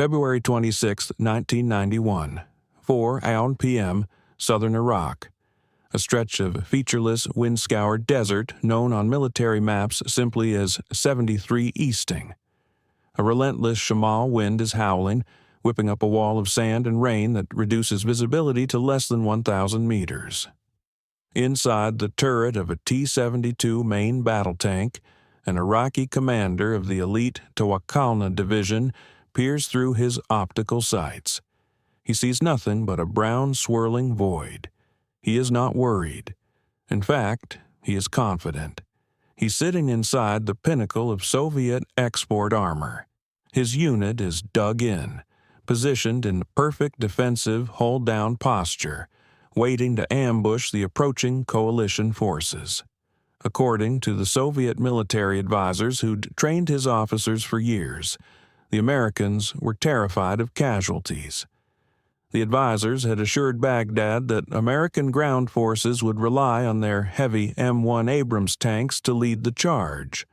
February 26, 1991, 4 p.m., southern Iraq. A stretch of featureless, wind-scoured desert known on military maps simply as 73 Easting. A relentless Shamal wind is howling, whipping up a wall of sand and rain that reduces visibility to less than 1,000 meters. Inside the turret of a T-72 main battle tank, an Iraqi commander of the elite Tawakkalna division peers through his optical sights. He sees nothing but a brown swirling void. He is not worried. In fact, he is confident. He's sitting inside the pinnacle of Soviet export armor. His unit is dug in, positioned in perfect defensive hold-down posture, waiting to ambush the approaching coalition forces. According to the Soviet military advisors who'd trained his officers for years, the Americans were terrified of casualties. The advisors had assured Baghdad that American ground forces would rely on their heavy M1 Abrams tanks to lead the charge.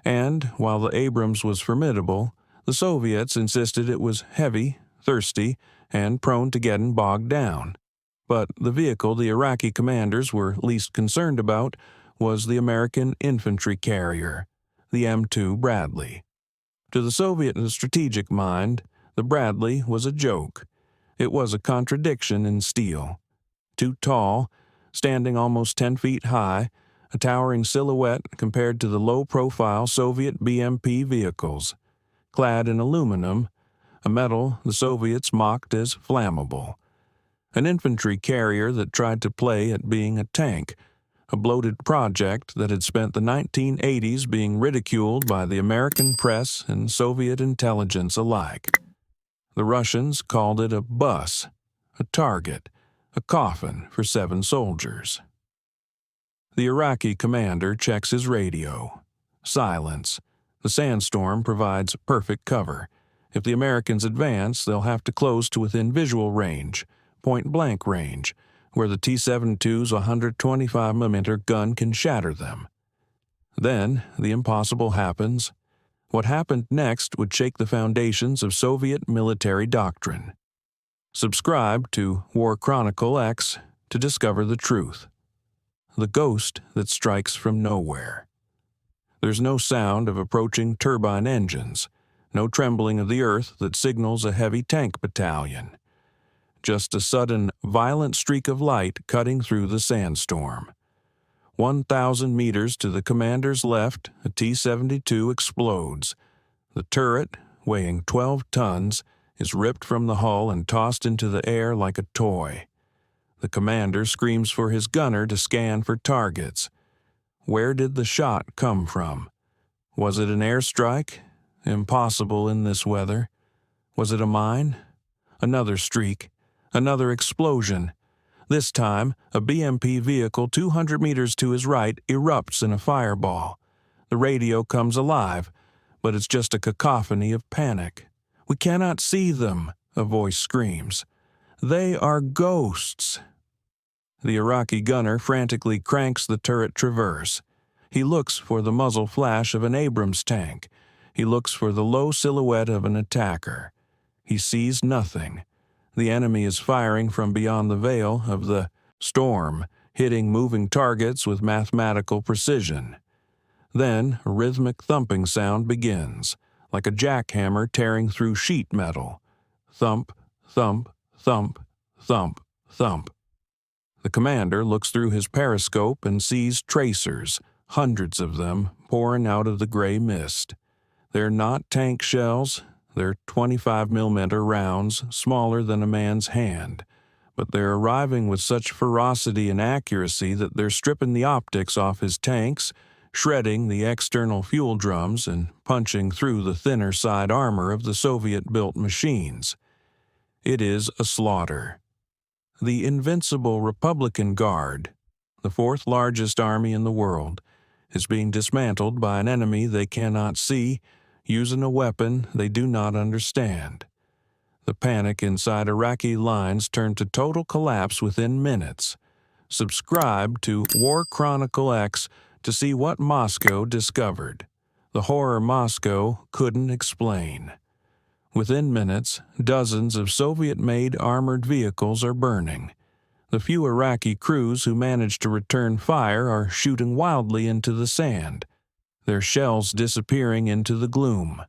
And, while the Abrams was formidable, the Soviets insisted it was heavy, thirsty, and prone to getting bogged down. But the vehicle the Iraqi commanders were least concerned about was the American infantry carrier, the M2 Bradley. To the Soviet strategic mind, the Bradley was a joke. It was a contradiction in steel. Too tall, standing almost 10 feet high, a towering silhouette compared to the low-profile Soviet BMP vehicles. Clad in aluminum, a metal the Soviets mocked as flammable. An infantry carrier that tried to play at being a tank, a bloated project that had spent the 1980s being ridiculed by the American press and Soviet intelligence alike. The Russians called it a bus, a target, a coffin for 7 soldiers. The Iraqi commander checks his radio. Silence. The sandstorm provides perfect cover. If the Americans advance, they'll have to close to within visual range, point-blank range, where the T-72's 125mm gun can shatter them. Then, the impossible happens. What happened next would shake the foundations of Soviet military doctrine. Subscribe to War Chronicle X to discover the truth. The ghost that strikes from nowhere. There's no sound of approaching turbine engines, no trembling of the earth that signals a heavy tank battalion. Just a sudden, violent streak of light cutting through the sandstorm. 1,000 meters to the commander's left, a T-72 explodes. The turret, weighing 12 tons, is ripped from the hull and tossed into the air like a toy. The commander screams for his gunner to scan for targets. Where did the shot come from? Was it an airstrike? Impossible in this weather. Was it a mine? Another streak. Another explosion. This time, a BMP vehicle 200 meters to his right erupts in a fireball. The radio comes alive, but it's just a cacophony of panic. "We cannot see them," a voice screams. "They are ghosts." The Iraqi gunner frantically cranks the turret traverse. He looks for the muzzle flash of an Abrams tank. He looks for the low silhouette of an attacker. He sees nothing. The enemy is firing from beyond the veil of the storm, hitting moving targets with mathematical precision. Then a rhythmic thumping sound begins, like a jackhammer tearing through sheet metal. Thump, thump, thump, thump, thump. The commander looks through his periscope and sees tracers, hundreds of them, pouring out of the gray mist. They're not tank shells. They're 25mm rounds, smaller than a man's hand, but they're arriving with such ferocity and accuracy that they're stripping the optics off his tanks, shredding the external fuel drums, and punching through the thinner side armor of the Soviet-built machines. It is a slaughter. The invincible Republican Guard, the 4th largest army in the world, is being dismantled by an enemy they cannot see, using a weapon they do not understand. The panic inside Iraqi lines turned to total collapse within minutes. Subscribe to War Chronicle X to see what Moscow discovered. The horror Moscow couldn't explain. Within minutes, dozens of Soviet-made armored vehicles are burning. The few Iraqi crews who manage to return fire are shooting wildly into the sand, their shells disappearing into the gloom.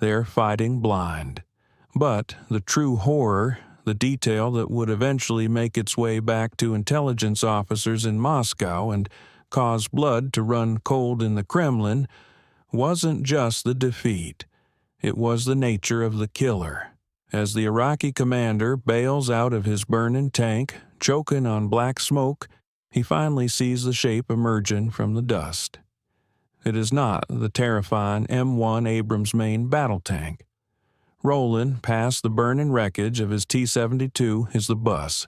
They're fighting blind. But the true horror, the detail that would eventually make its way back to intelligence officers in Moscow and cause blood to run cold in the Kremlin, wasn't just the defeat. It was the nature of the killer. As the Iraqi commander bails out of his burning tank, choking on black smoke, he finally sees the shape emerging from the dust. It is not the terrifying M1 Abrams main battle tank. Rolling past the burning wreckage of his T-72 is the bus,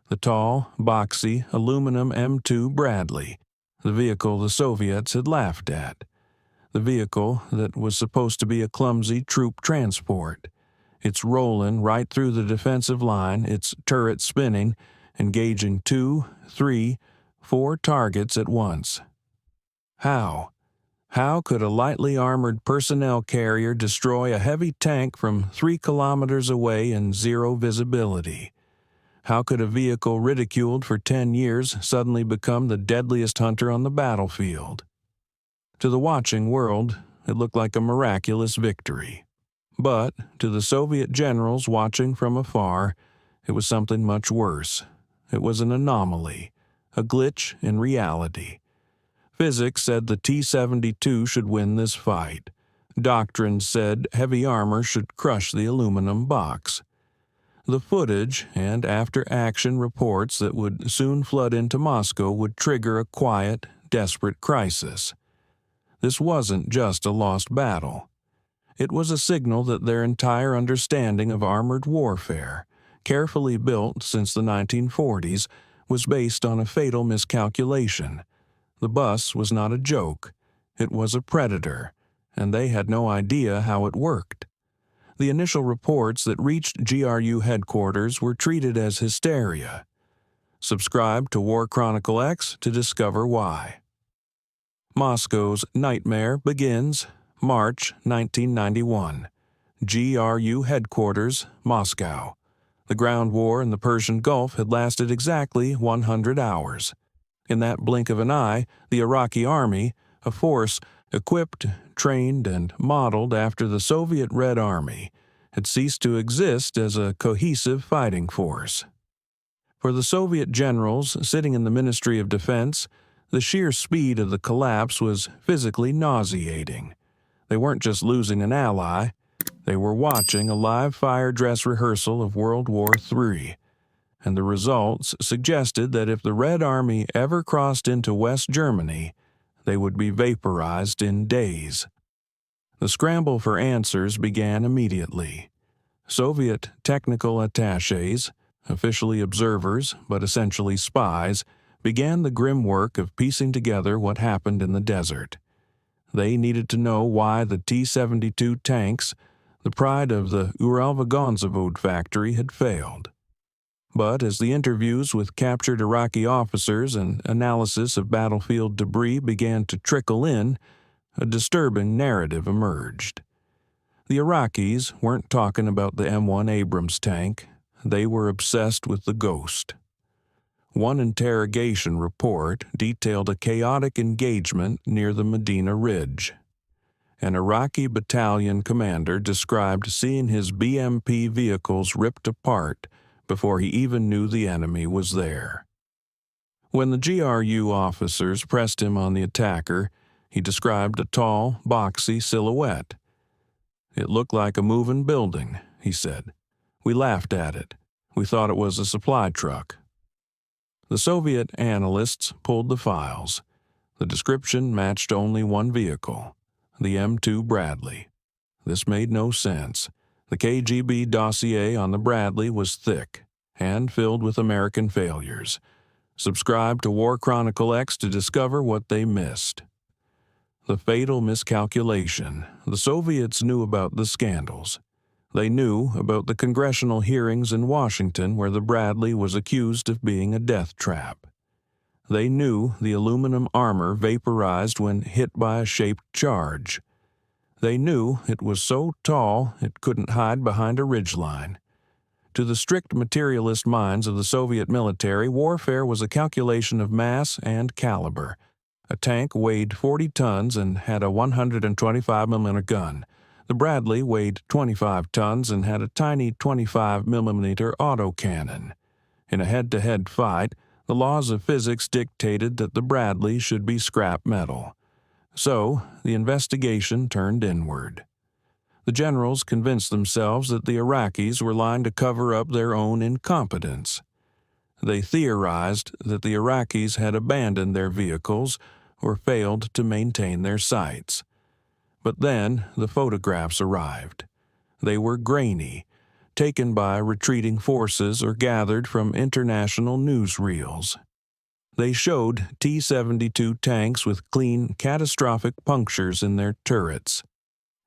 the tall, boxy, aluminum M2 Bradley, the vehicle the Soviets had laughed at. The vehicle that was supposed to be a clumsy troop transport. It's rolling right through the defensive line, its turret spinning, engaging 2, 3, 4 targets at once. How? How could a lightly armored personnel carrier destroy a heavy tank from 3 kilometers away in zero visibility? How could a vehicle ridiculed for 10 years suddenly become the deadliest hunter on the battlefield? To the watching world, it looked like a miraculous victory. But to the Soviet generals watching from afar, it was something much worse. It was an anomaly, a glitch in reality. Physics said the T-72 should win this fight. Doctrine said heavy armor should crush the aluminum box. The footage and after-action reports that would soon flood into Moscow would trigger a quiet, desperate crisis. This wasn't just a lost battle. It was a signal that their entire understanding of armored warfare, carefully built since the 1940s, was based on a fatal miscalculation. The bus was not a joke. It was a predator, and they had no idea how it worked. The initial reports that reached GRU headquarters were treated as hysteria. Subscribe to War Chronicle X to discover why. Moscow's nightmare begins March 1991. GRU headquarters, Moscow. The ground war in the Persian Gulf had lasted exactly 100 hours. In that blink of an eye, the Iraqi army, a force equipped, trained, and modeled after the Soviet Red Army, had ceased to exist as a cohesive fighting force. For the Soviet generals sitting in the Ministry of Defense, the sheer speed of the collapse was physically nauseating. They weren't just losing an ally, they were watching a live fire dress rehearsal of World War III, and the results suggested that if the Red Army ever crossed into West Germany, they would be vaporized in days. The scramble for answers began immediately. Soviet technical attachés, officially observers but essentially spies, began the grim work of piecing together what happened in the desert. They needed to know why the T-72 tanks, the pride of the Uralvagonzavod factory, had failed. But as the interviews with captured Iraqi officers and analysis of battlefield debris began to trickle in, a disturbing narrative emerged. The Iraqis weren't talking about the M1 Abrams tank. They were obsessed with the ghost. One interrogation report detailed a chaotic engagement near the Medina Ridge. An Iraqi battalion commander described seeing his BMP vehicles ripped apart before he even knew the enemy was there. When the GRU officers pressed him on the attacker, he described a tall, boxy silhouette. "It looked like a moving building," he said. "We laughed at it. We thought it was a supply truck." The Soviet analysts pulled the files. The description matched only one vehicle, the M2 Bradley. This made no sense. The KGB dossier on the Bradley was thick and filled with American failures. Subscribe to War Chronicle X to discover what they missed. The fatal miscalculation. The Soviets knew about the scandals. They knew about the congressional hearings in Washington where the Bradley was accused of being a death trap. They knew the aluminum armor vaporized when hit by a shaped charge. They knew it was so tall it couldn't hide behind a ridgeline. To the strict materialist minds of the Soviet military, warfare was a calculation of mass and caliber. A tank weighed 40 tons and had a 125mm gun. The Bradley weighed 25 tons and had a tiny 25mm autocannon. In a head-to-head fight, the laws of physics dictated that the Bradley should be scrap metal. So, the investigation turned inward. The generals convinced themselves that the Iraqis were lying to cover up their own incompetence. They theorized that the Iraqis had abandoned their vehicles or failed to maintain their sights. But then the photographs arrived. They were grainy, taken by retreating forces or gathered from international newsreels. They showed T-72 tanks with clean, catastrophic punctures in their turrets.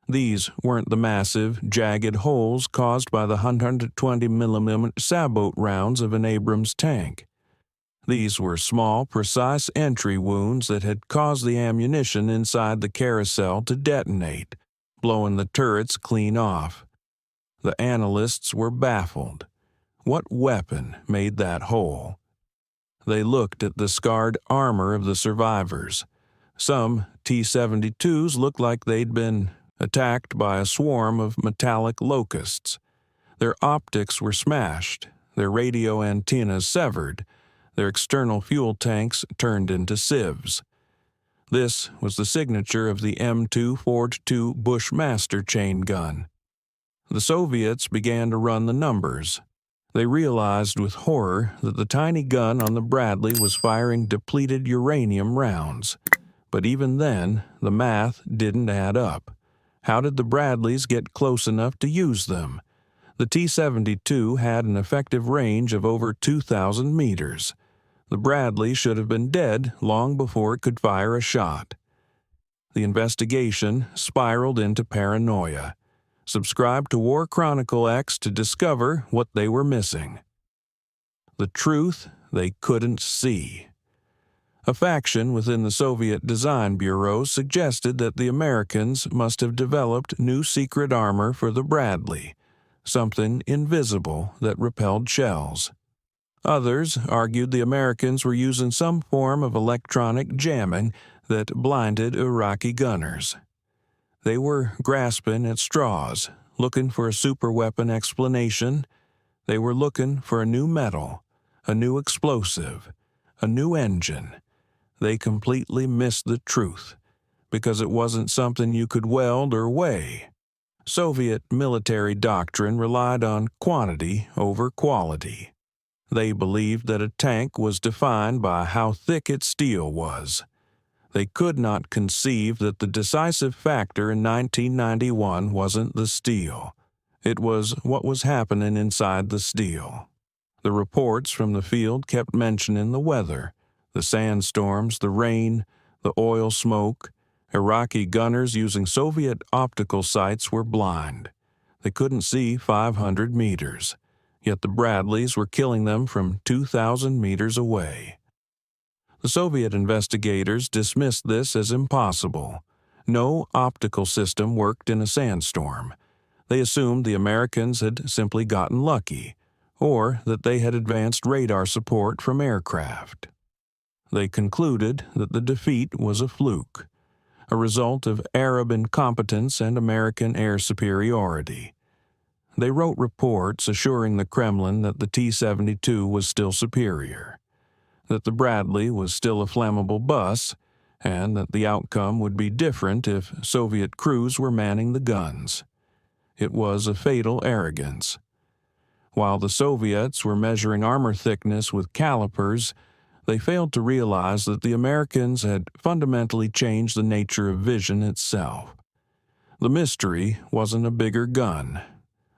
These weren't the massive, jagged holes caused by the 120mm sabot rounds of an Abrams tank. These were small, precise entry wounds that had caused the ammunition inside the carousel to detonate, blowing the turrets clean off. The analysts were baffled. What weapon made that hole? They looked at the scarred armor of the survivors. Some T-72s looked like they'd been attacked by a swarm of metallic locusts. Their optics were smashed, their radio antennas severed, their external fuel tanks turned into sieves. This was the signature of the M2 Ford II Bushmaster chain gun. The Soviets began to run the numbers. They realized with horror that the tiny gun on the Bradley was firing depleted uranium rounds. But even then, the math didn't add up. How did the Bradleys get close enough to use them? The T-72 had an effective range of over 2,000 meters. The Bradley should have been dead long before it could fire a shot. The investigation spiraled into paranoia. Subscribe to War Chronicle X to discover what they were missing. The truth they couldn't see. A faction within the Soviet design bureau suggested that the Americans must have developed new secret armor for the Bradley, something invisible that repelled shells. Others argued the Americans were using some form of electronic jamming that blinded Iraqi gunners. They were grasping at straws, looking for a superweapon explanation. They were looking for a new metal, a new explosive, a new engine. They completely missed the truth, because it wasn't something you could weld or weigh. Soviet military doctrine relied on quantity over quality. They believed that a tank was defined by how thick its steel was. They could not conceive that the decisive factor in 1991 wasn't the steel. It was what was happening inside the steel. The reports from the field kept mentioning the weather, the sandstorms, the rain, the oil smoke. Iraqi gunners using Soviet optical sights were blind. They couldn't see 500 meters, yet the Bradleys were killing them from 2,000 meters away. The Soviet investigators dismissed this as impossible. No optical system worked in a sandstorm. They assumed the Americans had simply gotten lucky, or that they had advanced radar support from aircraft. They concluded that the defeat was a fluke, a result of Arab incompetence and American air superiority. They wrote reports assuring the Kremlin that the T-72 was still superior, that the Bradley was still a flammable bus, and that the outcome would be different if Soviet crews were manning the guns. It was a fatal arrogance. While the Soviets were measuring armor thickness with calipers, they failed to realize that the Americans had fundamentally changed the nature of vision itself. The mystery wasn't a bigger gun.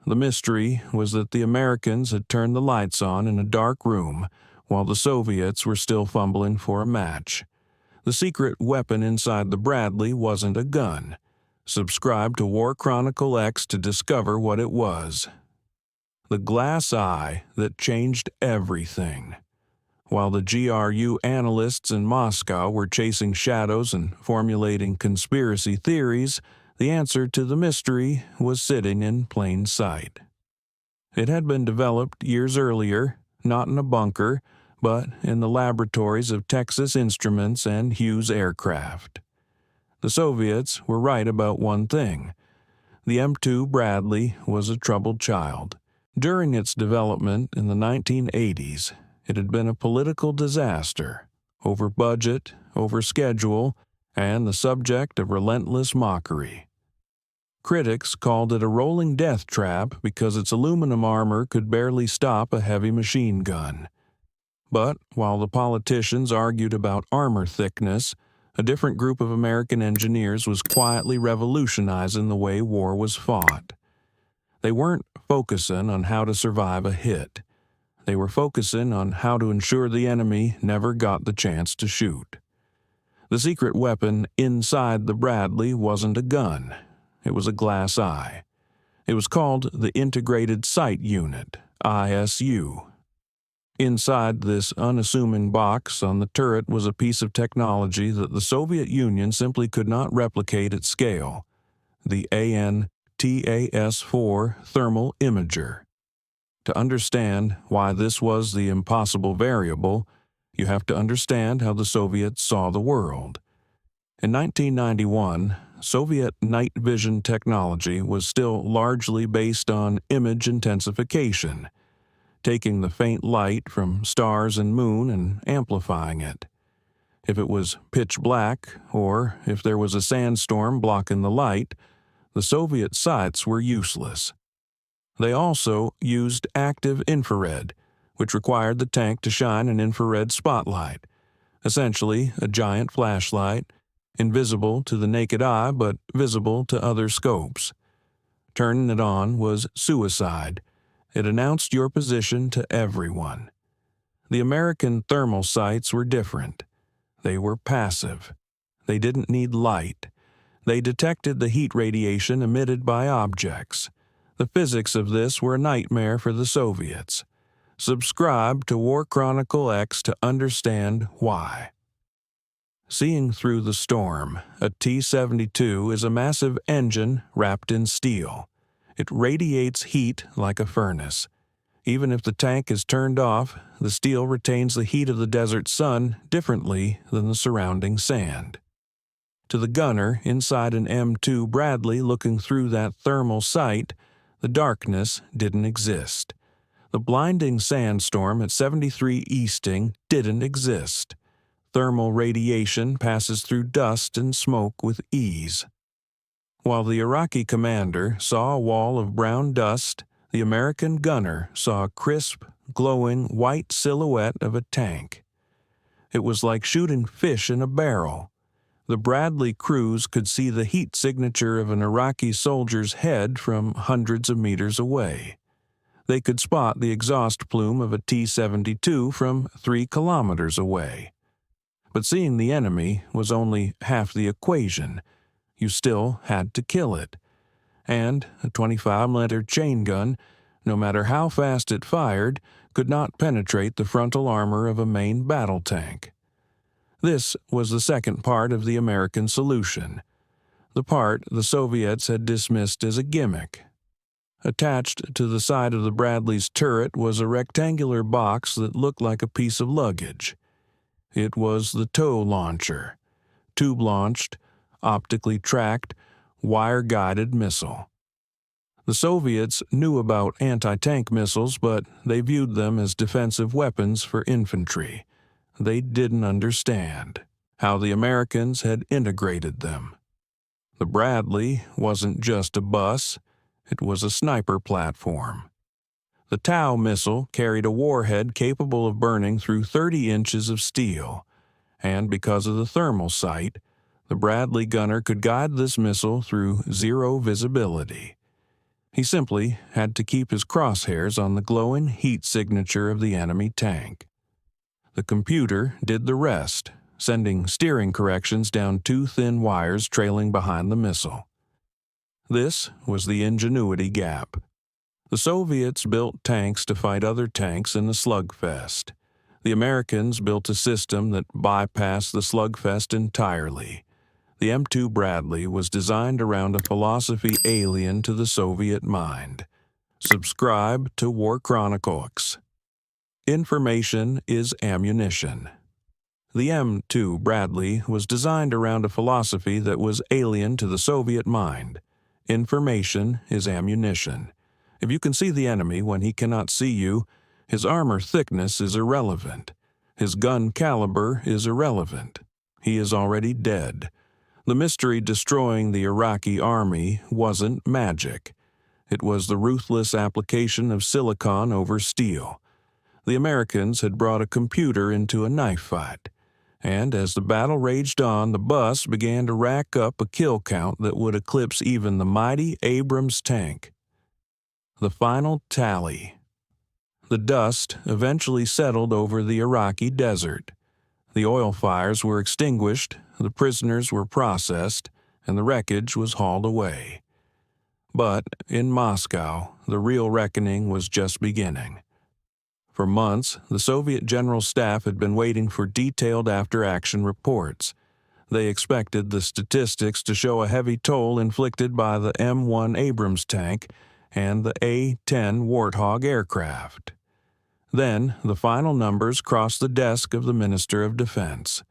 The mystery was that the Americans had turned the lights on in a dark room while the Soviets were still fumbling for a match. The secret weapon inside the Bradley wasn't a gun. Subscribe to War Chronicle X to discover what it was. The glass eye that changed everything. While the GRU analysts in Moscow were chasing shadows and formulating conspiracy theories, The answer to the mystery was sitting in plain sight. It had been developed years earlier, not in a bunker, but in the laboratories of Texas Instruments and Hughes Aircraft. The Soviets were right about one thing. The M2 Bradley was a troubled child. During its development in the 1980s, it had been a political disaster, over budget, over schedule, and the subject of relentless mockery. Critics called it a rolling death trap because its aluminum armor could barely stop a heavy machine gun. But while the politicians argued about armor thickness, a different group of American engineers was quietly revolutionizing the way war was fought. They weren't focusing on how to survive a hit. They were focusing on how to ensure the enemy never got the chance to shoot. The secret weapon inside the Bradley wasn't a gun. It was a glass eye. It was called the Integrated Sight Unit, ISU. Inside this unassuming box on the turret was a piece of technology that the Soviet Union simply could not replicate at scale, the AN-TAS-4 thermal imager. To understand why this was the impossible variable, you have to understand how the Soviets saw the world. In 1991, Soviet night vision technology was still largely based on image intensification, taking the faint light from stars and moon and amplifying it. If it was pitch black, or if there was a sandstorm blocking the light, the Soviet sights were useless. They also used active infrared, which required the tank to shine an infrared spotlight, essentially a giant flashlight, invisible to the naked eye but visible to other scopes. Turning it on was suicide. It announced your position to everyone. The American thermal sights were different. They were passive. They didn't need light. They detected the heat radiation emitted by objects. The physics of this were a nightmare for the Soviets. Subscribe to War Chronicle X to understand why. Seeing through the storm, a T-72 is a massive engine wrapped in steel. It radiates heat like a furnace. Even if the tank is turned off, the steel retains the heat of the desert sun differently than the surrounding sand. To the gunner inside an M2 Bradley looking through that thermal sight, the darkness didn't exist. The blinding sandstorm at 73 Easting didn't exist. Thermal radiation passes through dust and smoke with ease. While the Iraqi commander saw a wall of brown dust, the American gunner saw a crisp, glowing white silhouette of a tank. It was like shooting fish in a barrel. The Bradley crews could see the heat signature of an Iraqi soldier's head from hundreds of meters away. They could spot the exhaust plume of a T-72 from 3 kilometers away. But seeing the enemy was only half the equation. You still had to kill it. And a 25-millimeter chain gun, no matter how fast it fired, could not penetrate the frontal armor of a main battle tank. This was the second part of the American solution, the part the Soviets had dismissed as a gimmick. Attached to the side of the Bradley's turret was a rectangular box that looked like a piece of luggage. It was the tow launcher, tube-launched, optically tracked, wire-guided missile. The Soviets knew about anti-tank missiles, but they viewed them as defensive weapons for infantry. They didn't understand how the Americans had integrated them. The Bradley wasn't just a bus, it was a sniper platform. The Tau missile carried a warhead capable of burning through 30 inches of steel, and because of the thermal sight, the Bradley gunner could guide this missile through zero visibility. He simply had to keep his crosshairs on the glowing heat signature of the enemy tank. The computer did the rest, sending steering corrections down 2 thin wires trailing behind the missile. This was the ingenuity gap. The Soviets built tanks to fight other tanks in the slugfest. The Americans built a system that bypassed the slugfest entirely. The M2 Bradley was designed around a philosophy alien to the Soviet mind. Subscribe to War Chronicles. Information is ammunition. The M2 Bradley was designed around a philosophy that was alien to the Soviet mind. Information is ammunition. If you can see the enemy when he cannot see you, his armor thickness is irrelevant. His gun caliber is irrelevant. He is already dead. The mystery destroying the Iraqi army wasn't magic. It was the ruthless application of silicon over steel. The Americans had brought a computer into a knife fight, and as the battle raged on, the bus began to rack up a kill count that would eclipse even the mighty Abrams tank. The final tally. The dust eventually settled over the Iraqi desert. The oil fires were extinguished, the prisoners were processed, and the wreckage was hauled away. But in Moscow, the real reckoning was just beginning. For months, the Soviet General Staff had been waiting for detailed after-action reports. They expected the statistics to show a heavy toll inflicted by the M1 Abrams tank and the A-10 Warthog aircraft. Then, the final numbers crossed the desk of the Minister of Defense.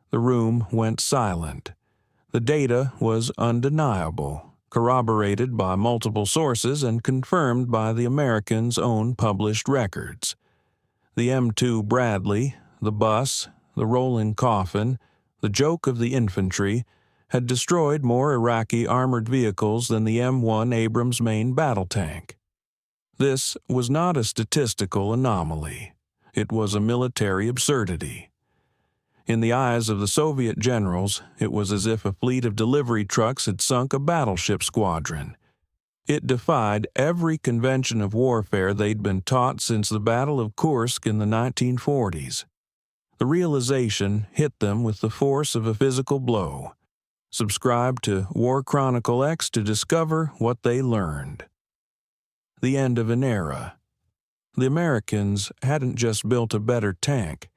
The room went silent. The data was undeniable, corroborated by multiple sources and confirmed by the Americans' own published records. The M2 Bradley, the bus, the rolling coffin, the joke of the infantry, had destroyed more Iraqi armored vehicles than the M1 Abrams main battle tank. This was not a statistical anomaly. It was a military absurdity. In the eyes of the Soviet generals, it was as if a fleet of delivery trucks had sunk a battleship squadron. It defied every convention of warfare they'd been taught since the Battle of Kursk in the 1940s. The realization hit them with the force of a physical blow. Subscribe to War Chronicle X to discover what they learned. The end of an era. The Americans hadn't just built a better tank.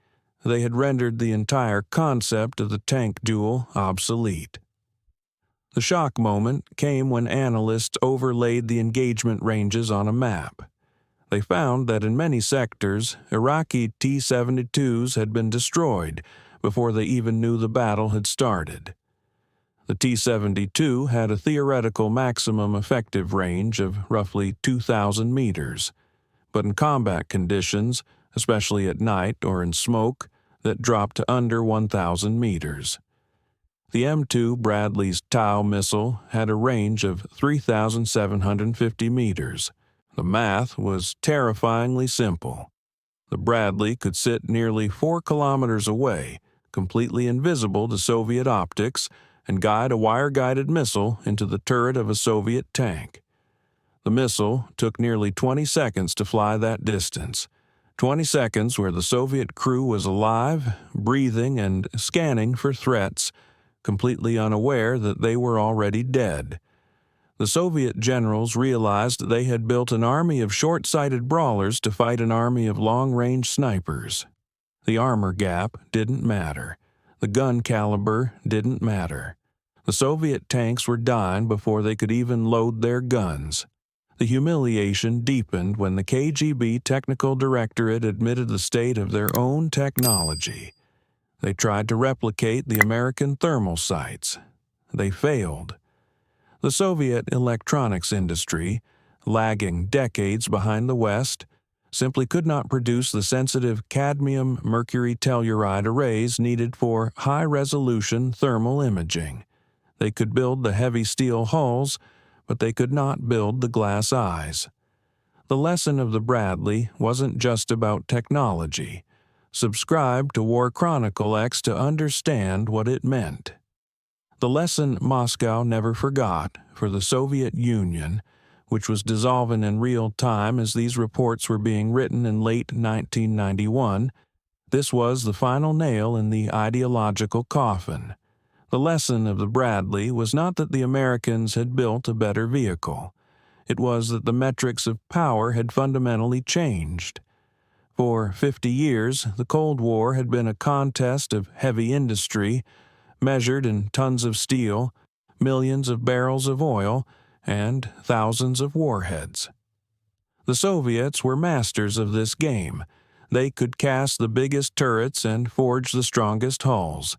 They had rendered the entire concept of the tank duel obsolete. The shock moment came when analysts overlaid the engagement ranges on a map. They found that in many sectors, Iraqi T-72s had been destroyed before they even knew the battle had started. The T-72 had a theoretical maximum effective range of roughly 2,000 meters, but in combat conditions, especially at night or in smoke, that dropped to under 1,000 meters. The M2 Bradley's Tau missile had a range of 3,750 meters. The math was terrifyingly simple. The Bradley could sit nearly 4 kilometers away, completely invisible to Soviet optics, and guide a wire-guided missile into the turret of a Soviet tank. The missile took nearly 20 seconds to fly that distance, 20 seconds where the Soviet crew was alive, breathing, and scanning for threats, completely unaware that they were already dead. The Soviet generals realized they had built an army of short-sighted brawlers to fight an army of long-range snipers. The armor gap didn't matter. The gun caliber didn't matter. The Soviet tanks were dying before they could even load their guns. The humiliation deepened when the KGB Technical Directorate admitted the state of their own technology. They tried to replicate the American thermal sights. They failed. The Soviet electronics industry, lagging decades behind the West, simply could not produce the sensitive cadmium-mercury telluride arrays needed for high-resolution thermal imaging. They could build the heavy steel hulls, but they could not build the glass eyes. The lesson of the Bradley wasn't just about technology. Subscribe to War Chronicle X to understand what it meant. The lesson Moscow never forgot for the Soviet Union, which was dissolving in real time as these reports were being written in late 1991, this was the final nail in the ideological coffin. The lesson of the Bradley was not that the Americans had built a better vehicle. It was that the metrics of power had fundamentally changed. For 50 years, the Cold War had been a contest of heavy industry measured in tons of steel, millions of barrels of oil, and thousands of warheads. The Soviets were masters of this game. They could cast the biggest turrets and forge the strongest hulls.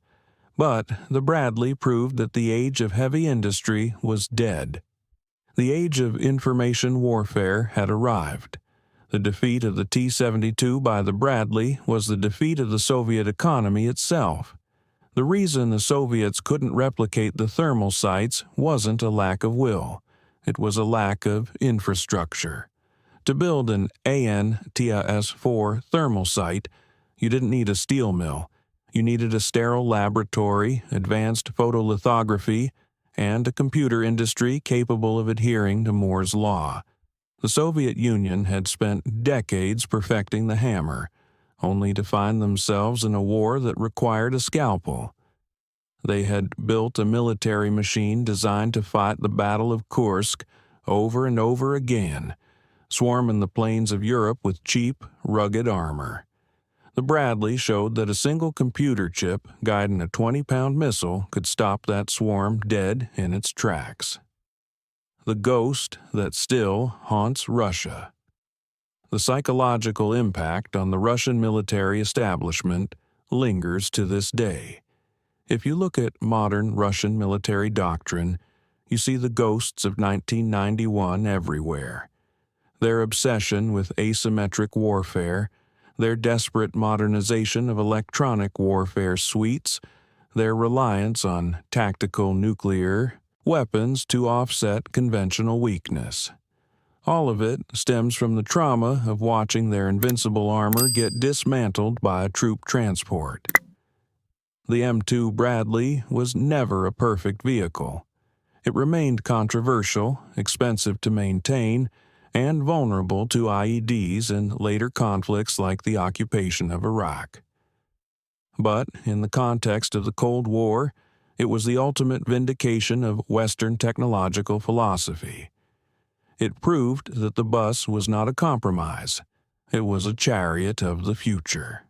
But the Bradley proved that the age of heavy industry was dead. The age of information warfare had arrived. The defeat of the T-72 by the Bradley was the defeat of the Soviet economy itself. The reason the Soviets couldn't replicate the thermal sights wasn't a lack of will. It was a lack of infrastructure. To build an AN/TIS-4 thermal sight, you didn't need a steel mill. You needed a sterile laboratory, advanced photolithography, and a computer industry capable of adhering to Moore's law. The Soviet Union had spent decades perfecting the hammer, only to find themselves in a war that required a scalpel. They had built a military machine designed to fight the Battle of Kursk over and over again, swarming the plains of Europe with cheap, rugged armor. The Bradley showed that a single computer chip guiding a 20-pound missile could stop that swarm dead in its tracks. The ghost that still haunts Russia. The psychological impact on the Russian military establishment lingers to this day. If you look at modern Russian military doctrine, you see the ghosts of 1991 everywhere. Their obsession with asymmetric warfare, their desperate modernization of electronic warfare suites, their reliance on tactical nuclear weapons to offset conventional weakness. All of it stems from the trauma of watching their invincible armor get dismantled by a troop transport. The M2 Bradley was never a perfect vehicle. It remained controversial, expensive to maintain, and vulnerable to IEDs in later conflicts like the occupation of Iraq. But in the context of the Cold War, it was the ultimate vindication of Western technological philosophy. It proved that the bus was not a compromise. It was a chariot of the future.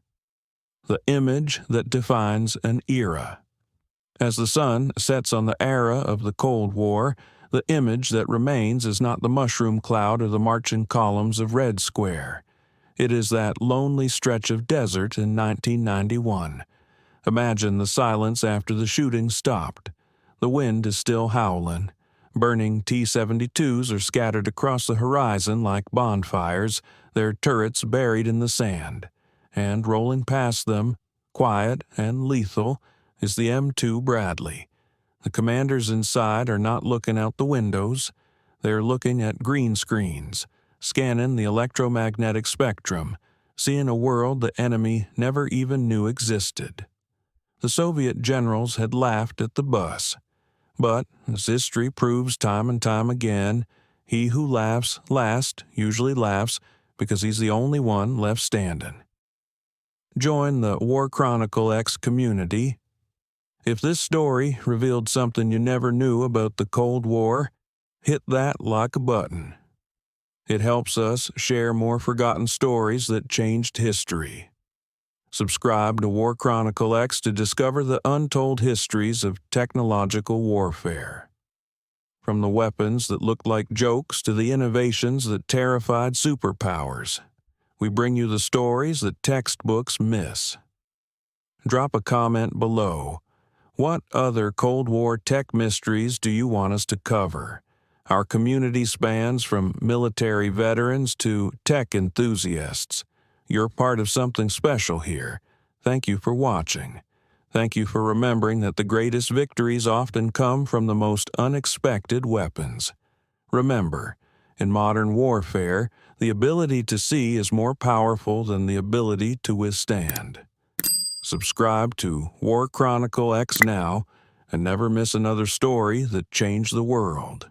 The image that defines an era. As the sun sets on the era of the Cold War, the image that remains is not the mushroom cloud or the marching columns of Red Square. It is that lonely stretch of desert in 1991. Imagine the silence after the shooting stopped. The wind is still howling. Burning T-72s are scattered across the horizon like bonfires, their turrets buried in the sand. And rolling past them, quiet and lethal, is the M2 Bradley. The commanders inside are not looking out the windows. They are looking at green screens, scanning the electromagnetic spectrum, seeing a world the enemy never even knew existed. The Soviet generals had laughed at the bus. But, as history proves time and time again, he who laughs last usually laughs because he's the only one left standing. Join the War Chronicle X community. If this story revealed something you never knew about the Cold War, hit that like a button. It helps us share more forgotten stories that changed history. Subscribe to War Chronicle X to discover the untold histories of technological warfare. From the weapons that looked like jokes to the innovations that terrified superpowers, we bring you the stories that textbooks miss. Drop a comment below. What other Cold War tech mysteries do you want us to cover? Our community spans from military veterans to tech enthusiasts. You're part of something special here. Thank you for watching. Thank you for remembering that the greatest victories often come from the most unexpected weapons. Remember, in modern warfare, the ability to see is more powerful than the ability to withstand. Subscribe to War Chronicle X now and never miss another story that changed the world.